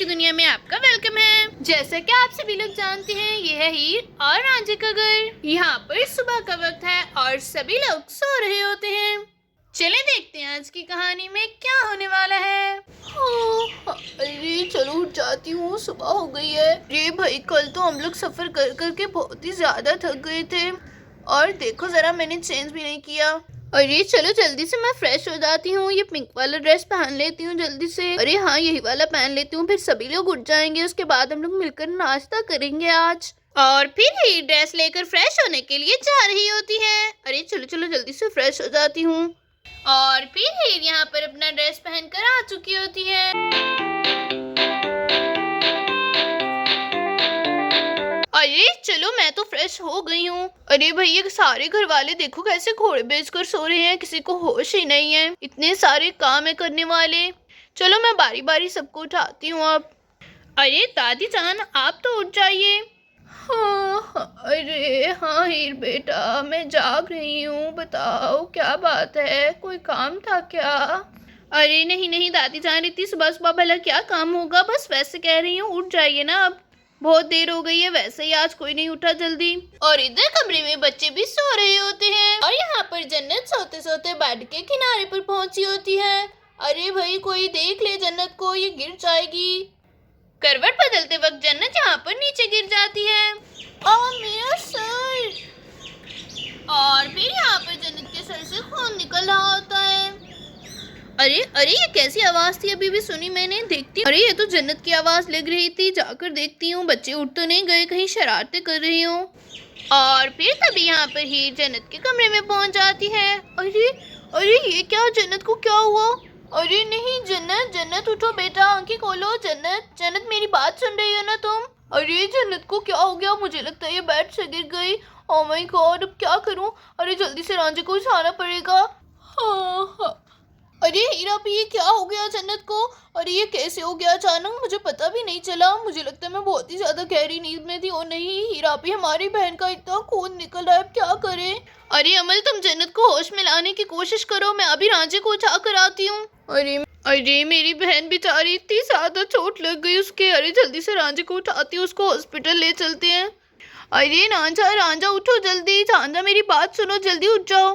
की दुनिया में आपका वेलकम है। जैसा कि आप सभी लोग जानते हैं, ये है हीर और रांझे का घर। यहाँ पर सुबह का वक्त है और सभी लोग सो रहे होते हैं। चले देखते हैं आज की कहानी में क्या होने वाला है। अरे चलो उठ जाती हूँ, सुबह हो गई है। अरे भाई, कल तो हम लोग सफर कर करके बहुत ही ज्यादा थक गए थे और देखो जरा मैंने चेंज भी नहीं किया। अरे चलो जल्दी से मैं फ्रेश हो जाती हूँ, ये पिंक वाला ड्रेस पहन लेती हूँ जल्दी से। अरे हाँ, यही वाला पहन लेती हूँ, फिर सभी लोग उठ जाएंगे, उसके बाद हम लोग मिलकर नाश्ता करेंगे आज। और फिर ही ड्रेस लेकर फ्रेश होने के लिए जा रही होती है। अरे चलो चलो जल्दी से फ्रेश हो जाती हूँ। और फिर हीर यहाँ पर अपना ड्रेस पहनकर आ चुकी होती है। अरे चलो, मैं तो फ्रेश हो गई हूँ। अरे भैया, सारे घर वाले देखो कैसे घोड़े बेचकर सो रहे हैं, किसी को होश ही नहीं है। इतने सारे काम है करने वाले। चलो मैं बारी बारी सबको उठाती हूँ अब। अरे दादी जान, आप तो उठ जाइए। अरे हाँ हीर बेटा, मैं जाग रही हूँ, बताओ क्या बात है, कोई काम था क्या? अरे नहीं नहीं दादी जान, इतनी सुबह सुबह भला क्या काम होगा, बस वैसे कह रही हूँ, उठ जाइए ना, अब बहुत देर हो गई है, वैसे ही आज कोई नहीं उठा जल्दी। और इधर कमरे में बच्चे भी सो रहे होते हैं और यहाँ पर जन्नत सोते सोते बेड के किनारे पर पहुंची होती है। अरे भाई, कोई देख ले जन्नत को, ये गिर जाएगी। करवट बदलते वक्त जन्नत यहाँ पर नीचे गिर जाती है। मेरा सर। और फिर यहाँ पर जन्नत के सर से खून निकल रहा होता है। अरे अरे, ये कैसी आवाज थी, अभी भी सुनी मैंने, देखती। अरे ये तो जन्नत की आवाज लग रही थी, जाकर देखती हूँ, बच्चे उठ तो नहीं गए, कहीं शरारतें कर रही हूँ। और फिर तभी यहाँ पर ही जन्नत के कमरे में पहुंच जाती है। अरे अरे, ये क्या, जन्नत को क्या हुआ? अरे नहीं जन्नत, जन्नत उठो बेटा, आंखें खोलो। जन्नत जन्नत, मेरी बात सुन रही हो ना तुम? अरे जन्नत को क्या हो गया? मुझे लगता है ये बेड से गिर गई। ओह माय गॉड, अब क्या करूं? अरे जल्दी से रांझे को उठाना पड़ेगा। हाँ। अरे हीरा भी, ये क्या हो गया जन्नत को? अरे ये कैसे हो गया अचानक, मुझे पता भी नहीं चला। मुझे लगता है मैं बहुत ही ज्यादा गहरी नींद में थी। ओ नहीं हीरा भी, हमारी बहन का इतना खून निकल रहा है, अब क्या करें? अरे अमल, तुम जन्नत को होश में लाने की कोशिश करो, मैं अभी रांझे को उठा कर आती हूँ। अरे अरे, मेरी बहन बेचारी, इतनी ज्यादा चोट लग गई उसके। अरे जल्दी से रांझे को उठाती हूँ, उसको हॉस्पिटल ले चलते हैं। अरे रांझा रांझा उठो जल्दी, रांझा मेरी बात सुनो, जल्दी उठ जाओ।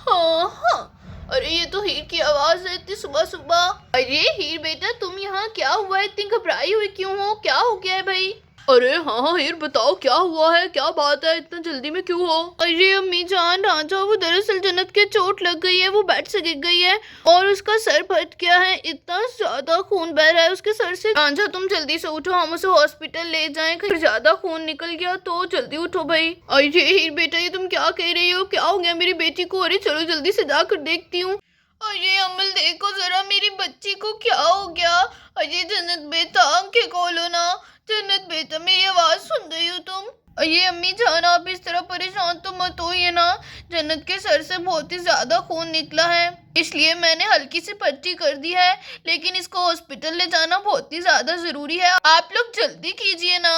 हाँ। अरे ये तो हीर की आवाज है इतनी सुबह सुबह। अरे हीर बेटा, तुम यहाँ, क्या हुआ है, इतनी घबराई हुई क्यों हो, क्या हो गया है भाई? अरे हाँ हीर, बताओ क्या हुआ है, क्या बात है, इतना जल्दी में क्यों हो? अरे अम्मी जान, रांझा वो दरअसल जन्नत के चोट लग गई है, वो बेड से गिर गई है और उसका सर फट गया है, इतना ज्यादा खून बह रहा है उसके सर से। रांझा तुम जल्दी से उठो, हम उसे हॉस्पिटल ले जाएं, कहीं ज्यादा खून निकल गया तो जल्दी उठो भाई। अरे हीर बेटा, ये तुम क्या कह रही हो, क्या हो गया मेरी बेटी को? अरे चलो जल्दी से जाकर देखती हूँ। अरे अमल, देखो जरा मेरी बच्ची को क्या हो गया। अरे जन्नत बेटा, आंखें खोलो ना। जन्नत बेटा, मेरी आवाज सुन रही हो तुम? अरे अम्मी जान, आप इस तरह परेशान तो मत होइए ना, जन्नत के सर से बहुत ही ज्यादा खून निकला है, इसलिए मैंने हल्की सी पट्टी कर दी है, लेकिन इसको हॉस्पिटल ले जाना बहुत ही ज्यादा जरूरी है, आप लोग जल्दी कीजिए ना।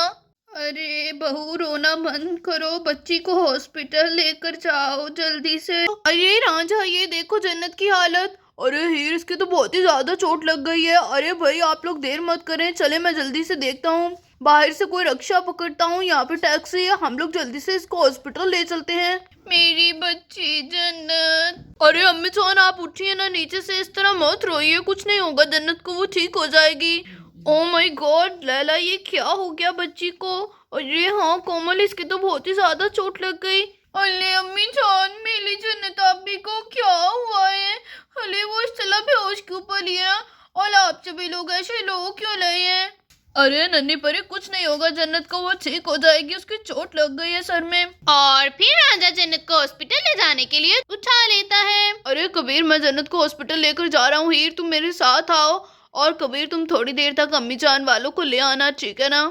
अरे बहू, रोना बंद करो, बच्ची को हॉस्पिटल लेकर जाओ जल्दी से। अरे रांझा, ये देखो जन्नत की हालत। अरे हीर, इसके तो बहुत ही ज्यादा चोट लग गई है। अरे भाई आप लोग देर मत करें, चले मैं जल्दी से देखता हूँ, बाहर से कोई रक्षा पकड़ता हूँ, यहाँ पे टैक्सी है, हम लोग जल्दी से इसको हॉस्पिटल ले चलते हैं। मेरी बच्ची जन्नत। अरे अम्मी जान, आप उठिए ना, नीचे से इस तरह मत रोइए, कुछ नहीं होगा जन्नत को, वो ठीक हो जाएगी। ओ माय गॉड लैला, ये क्या हो गया बच्ची को? अरे हाँ कोमल, इसकी तो बहुत ही ज्यादा चोट लग गई। अरे अम्मी जान, मेरी जन्नत अभी को क्या हुआ है? अरे वो इस तरह बेहोश क्यों पड़ी है और आप सभी लोग ऐसे लोग क्यों लाए हैं? अरे नन्ही परी, कुछ नहीं होगा जन्नत को, वो ठीक हो जाएगी, उसकी चोट लग गई है सर में। और फिर रांझा जन्नत को हॉस्पिटल ले जाने के लिए उठा लेता है। अरे कबीर, मैं जन्नत को हॉस्पिटल लेकर जा रहा हूँ, हीर तुम मेरे साथ आओ, और कबीर तुम थोड़ी देर तक अम्मी जान वालों को ले आना, ठीक है ना?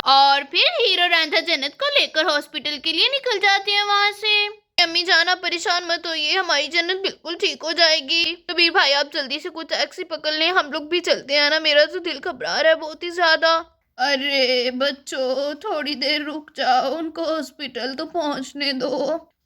और फिर हीरो रांझा जन्नत को लेकर हॉस्पिटल के लिए निकल जाते हैं वहाँ से। अम्मी जान, आप परेशान मत होइए, हमारी जन्नत बिल्कुल ठीक हो जाएगी। कबीर भाई, आप जल्दी से कुछ टैक्सी पकड़ लें, हम लोग भी चलते हैं ना, मेरा तो दिल घबरा रहा है बहुत ही ज्यादा। अरे बच्चों, थोड़ी देर रुक जाओ, उनको हॉस्पिटल तो पहुंचने दो।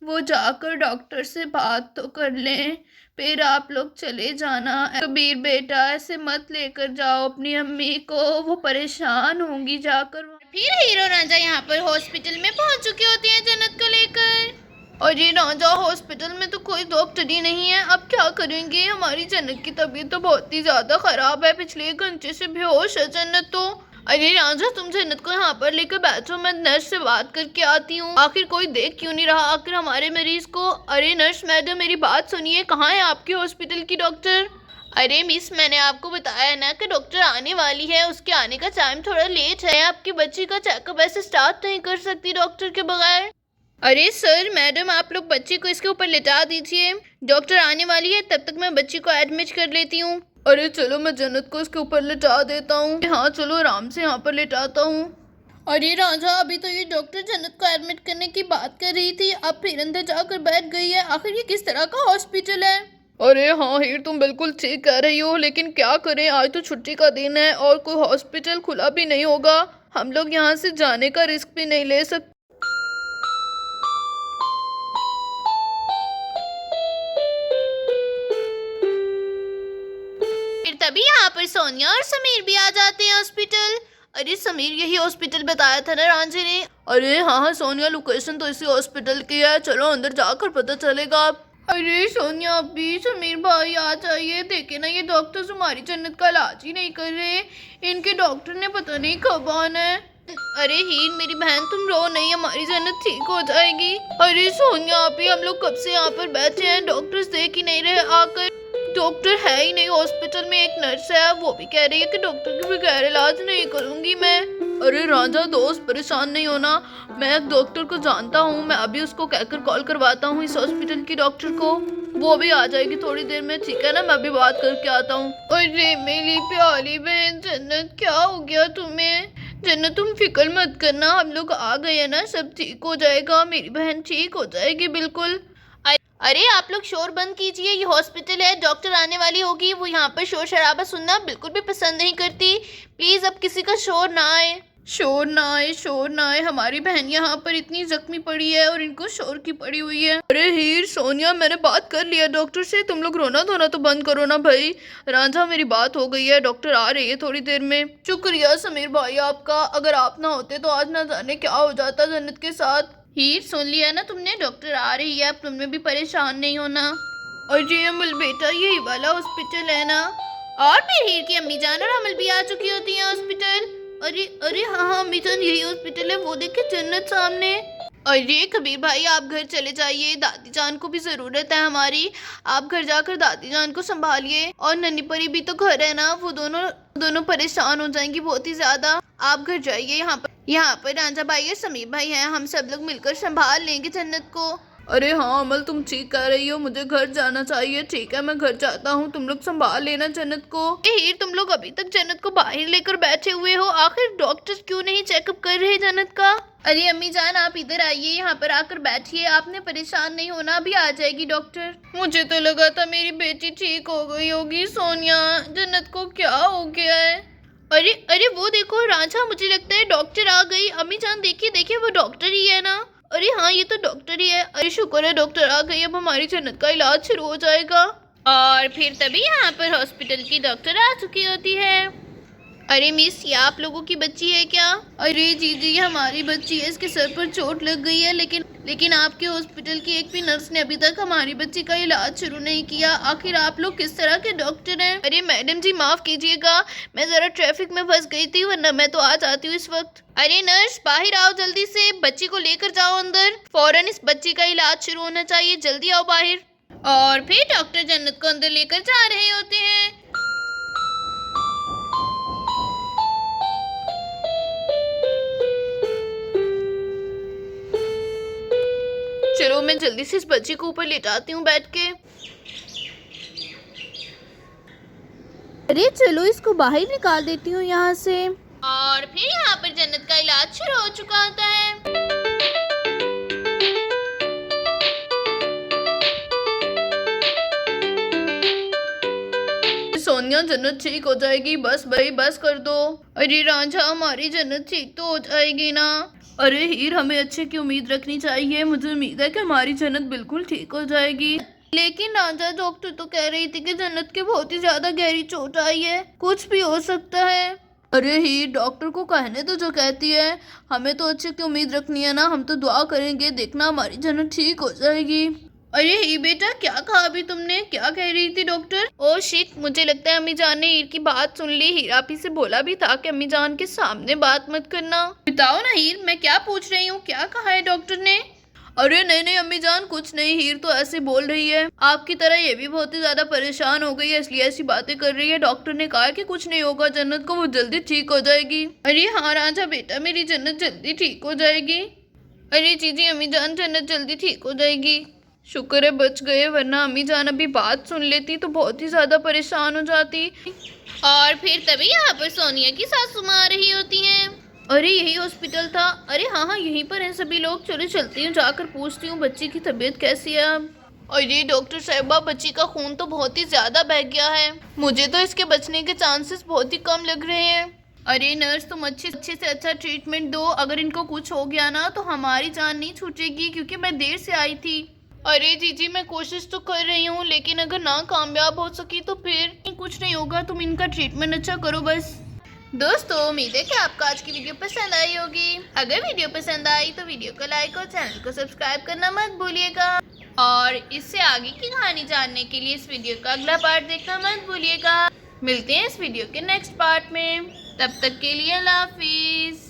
वो जाकर डॉक्टर से बात तो कर लें, फिर आप लोग चले जाना। कबीर बेटा, ऐसे मत लेकर जाओ अपनी अम्मी को, वो परेशान होंगी जाकर। फिर हीरो रांझा यहाँ पर हॉस्पिटल में पहुँच चुके होते हैं जन्नत को लेकर। और ये रांझा, हॉस्पिटल में तो कोई डॉक्टर ही नहीं है, अब क्या करेंगे? हमारी जन्नत की तबीयत तो बहुत ही ज्यादा खराब है, पिछले 1 घंटे से बेहोश है जन्नत तो। अरे रांझा, तुम जन्नत को यहाँ पर लेकर बैठो, मैं नर्स से बात करके आती हूँ। आखिर कोई देख क्यों नहीं रहा आखिर हमारे मरीज को? अरे नर्स मैडम, मेरी बात सुनिए, कहाँ है आपके हॉस्पिटल की डॉक्टर? अरे मिस, मैंने आपको बताया ना कि डॉक्टर आने वाली है, उसके आने का टाइम थोड़ा लेट है। आपकी बच्ची का चेकअप ऐसे स्टार्ट नहीं कर सकती डॉक्टर के बगैर। अरे सर मैडम, आप लोग बच्ची को इसके ऊपर लिटा दीजिए, डॉक्टर आने वाली है, तब तक मैं बच्ची को एडमिट कर लेती हूँ। अरे चलो, मैं जन्नत को इसके ऊपर लिटा देता हूँ। हाँ चलो, आराम से यहाँ पर लिटाता हूँ। अरे राजा, अभी तो ये डॉक्टर जन्नत को एडमिट करने की बात कर रही थी, अब फिर अंदर जाकर बैठ गई है। आखिर ये किस तरह का हॉस्पिटल है? अरे हाँ हीर, तुम बिल्कुल ठीक कह रही हो, लेकिन क्या करें, आज तो छुट्टी का दिन है और कोई हॉस्पिटल खुला भी नहीं होगा। हम लोग यहाँ से जाने का रिस्क भी नहीं ले सकते। फिर तभी यहाँ पर सोनिया और समीर भी आ जाते हैं हॉस्पिटल। अरे समीर, यही हॉस्पिटल बताया था ना रांझे ने? अरे हाँ हाँ सोनिया, लोकेशन तो इसी हॉस्पिटल की है, चलो अंदर जाकर पता चलेगा। अरे सोनिया, अभी समीर भाई आ जाइए, देखे ना ये डॉक्टर हमारी जन्नत का इलाज ही नहीं कर रहे, इनके डॉक्टर ने पता नहीं कब आना है। अरे हीर मेरी बहन, तुम रो नहीं, हमारी जन्नत ठीक हो जाएगी। अरे सोनिया, अभी हम लोग कब से यहाँ पर बैठे हैं, डॉक्टर्स देख ही नहीं रहे आकर। डॉक्टर है ही नहीं हॉस्पिटल में, एक नर्स है, वो भी कह रही है कि डॉक्टर के बगैर इलाज नहीं करूंगी मैं। अरे रांझा दोस्त, परेशान नहीं होना, मैं एक डॉक्टर को जानता हूँ, मैं अभी उसको कहकर कॉल करवाता हूँ इस हॉस्पिटल की डॉक्टर को, वो भी आ जाएगी थोड़ी देर में, ठीक है ना? मैं अभी बात करके आता हूँ। अरे मेरी प्यारी बहन जन्नत, क्या हो गया तुम्हें? जन्नत तुम फिक्र मत करना, हम लोग आ गए हैं ना, सब ठीक हो जाएगा, मेरी बहन ठीक हो जाएगी बिल्कुल। अरे आप लोग शोर बंद कीजिए, ये हॉस्पिटल है, डॉक्टर आने वाली होगी, वो यहाँ पर शोर शराबा सुनना बिल्कुल भी पसंद नहीं करती। प्लीज अब किसी का शोर ना आए। शोर ना आए, शोर ना आए, हमारी बहन यहाँ पर इतनी जख्मी पड़ी है और इनको शोर की पड़ी हुई है। अरे हीर सोनिया, मैंने बात कर लिया डॉक्टर से, तुम लोग रोना धोना तो बंद करो ना भाई। रांझा, मेरी बात हो गई है, डॉक्टर आ रही है थोड़ी देर में। शुक्रिया समीर भाई आपका, अगर आप ना होते तो आज ना जाने क्या हो जाता जन्नत के साथ। हीर, सुन लिया ना तुमने, डॉक्टर आ रही है, अब तुम्हें भी परेशान नहीं होना। अरे अमल बेटा, यही वाला हॉस्पिटल है ना? और फिर हीर की अम्मी जान और अमल भी आ चुकी होती है हॉस्पिटल। अरे अरे हाँ हाँ अम्मी जान, यही हॉस्पिटल है, वो देखे जन्नत सामने। अरे कबीर भाई, आप घर चले जाइए, दादी जान को भी जरूरत है हमारी, आप घर जाकर दादी जान को संभालिए। और नन्ही परी भी तो घर है ना, वो दोनों परेशान हो जाएंगी बहुत ही ज्यादा। आप घर जाइए, यहाँ पर रांझा भाई और समीर भाई हैं, हम सब लोग मिलकर संभाल लेंगे जन्नत को। अरे हाँ अमल, तुम ठीक कह रही हो, मुझे घर जाना चाहिए, ठीक है मैं घर जाता हूँ, तुम लोग संभाल लेना जन्नत को। हीर, तुम लोग अभी तक जन्नत को बाहर लेकर बैठे हुए हो, आखिर डॉक्टर क्यों नहीं चेकअप कर रहे जन्नत का? अरे अम्मी जान, आप इधर आइए, यहाँ पर आकर बैठिए, आपने परेशान नहीं होना, अभी आ जाएगी डॉक्टर। मुझे तो लगा था मेरी बेटी ठीक हो गई होगी। सोनिया, जन्नत को क्या हो गया है? अरे अरे वो देखो रांझा, मुझे लगता है डॉक्टर आ गई। अम्मी जान देखिए देखिए, वो डॉक्टर ही है ना? अरे हाँ, ये तो डॉक्टर ही है। अरे शुक्र है डॉक्टर आ गई, अब हमारी जन्नत का इलाज शुरू हो जाएगा। और फिर तभी यहाँ पर हॉस्पिटल की डॉक्टर आ चुकी होती है। अरे मिस, ये आप लोगों की बच्ची है क्या? अरे जी जी, ये हमारी बच्ची है, इसके सर पर चोट लग गई है, लेकिन आपके हॉस्पिटल की एक भी नर्स ने अभी तक हमारी बच्ची का इलाज शुरू नहीं किया। आखिर आप लोग किस तरह के डॉक्टर हैं? अरे मैडम जी, माफ कीजिएगा, मैं जरा ट्रैफिक में फंस गई थी, वरना मैं तो आ जाती हूँ इस वक्त। अरे नर्स, बाहर आओ जल्दी से, बच्ची को लेकर जाओ अंदर, फौरन इस बच्ची का इलाज शुरू होना चाहिए, जल्दी आओ बाहर। और फिर डॉक्टर जन्नत को अंदर लेकर जा रहे होते हैं। चलो मैं जल्दी से इस बच्ची को ऊपर लेटाती हूँ बैठ के। अरे चलो, इसको बाहर निकाल देती हूँ यहाँ से। और फिर यहाँ पर जन्नत का इलाज शुरू हो चुका होता है। सोनिया, जन्नत ठीक हो जाएगी, बस भाई बस कर दो। अरे रांझा, हमारी जन्नत ठीक तो हो जाएगी ना? अरे हीर, हमें अच्छे की उम्मीद रखनी चाहिए। मुझे उम्मीद है कि हमारी जन्नत बिल्कुल ठीक हो जाएगी। लेकिन राजा, डॉक्टर तो कह रही थी कि जन्नत के बहुत ही ज्यादा गहरी चोट आई है, कुछ भी हो सकता है। अरे हीर, डॉक्टर को कहने तो जो कहती है, हमें तो अच्छे की उम्मीद रखनी है ना। हम तो दुआ करेंगे, देखना हमारी जन्नत ठीक हो जाएगी। अरे हीर बेटा, क्या कहा अभी तुमने? क्या कह रही थी डॉक्टर? ओ शिट, मुझे लगता है अम्मी जान ने हीर की बात सुन ली। हीर आप ही से बोला भी था कि अम्मी जान के सामने बात मत करना। बताओ ना हीर, मैं क्या पूछ रही हूँ, क्या कहा है डॉक्टर ने? अरे नहीं नहीं अम्मी जान, कुछ नहीं। हीर तो ऐसे बोल रही है, आपकी तरह ये भी बहुत ही ज्यादा परेशान हो गई है, इसलिए ऐसी बातें कर रही है। डॉक्टर ने कहा कि कुछ नहीं होगा जन्नत को, वो जल्दी ठीक हो जाएगी। अरे हाँ राजा बेटा, मेरी जन्नत जल्दी ठीक हो जाएगी। अरे जी अम्मी जान, जन्नत जल्दी ठीक हो जाएगी। शुक्र है बच गए, वरना अम्मी जान अभी बात सुन लेती तो बहुत ही ज्यादा परेशान हो जाती। और फिर तभी यहाँ पर सोनिया की सासू माँ आ रही होती हैं। अरे यही हॉस्पिटल था। अरे हाँ यहीं पर हैं सभी लोग। चलो चलती हूँ, जाकर पूछती हूँ बच्ची की तबीयत कैसी है अब। अरे डॉक्टर साहिबा, बच्ची का खून तो बहुत ही ज्यादा बह गया है। मुझे तो इसके बचने के चांसेस बहुत ही कम लग रहे हैं। अरे नर्स, तुम अच्छे से अच्छा ट्रीटमेंट दो। अगर इनको कुछ हो गया ना तो हमारी जान नहीं छूटेगी, क्योंकि मैं देर से आई थी। अरे जीजी, मैं कोशिश तो कर रही हूँ, लेकिन अगर ना कामयाब हो सकी तो फिर कुछ नहीं होगा। तुम इनका ट्रीटमेंट अच्छा करो बस। दोस्तों, उम्मीद है कि आपको आज की वीडियो पसंद आई होगी। अगर वीडियो पसंद आई तो वीडियो को लाइक और चैनल को सब्सक्राइब करना मत भूलिएगा। और इससे आगे की कहानी जानने के लिए इस वीडियो का अगला पार्ट देखना मत भूलिएगा। मिलते हैं इस वीडियो के नेक्स्ट पार्ट में, तब तक के लिए अल्लाह हाफिज।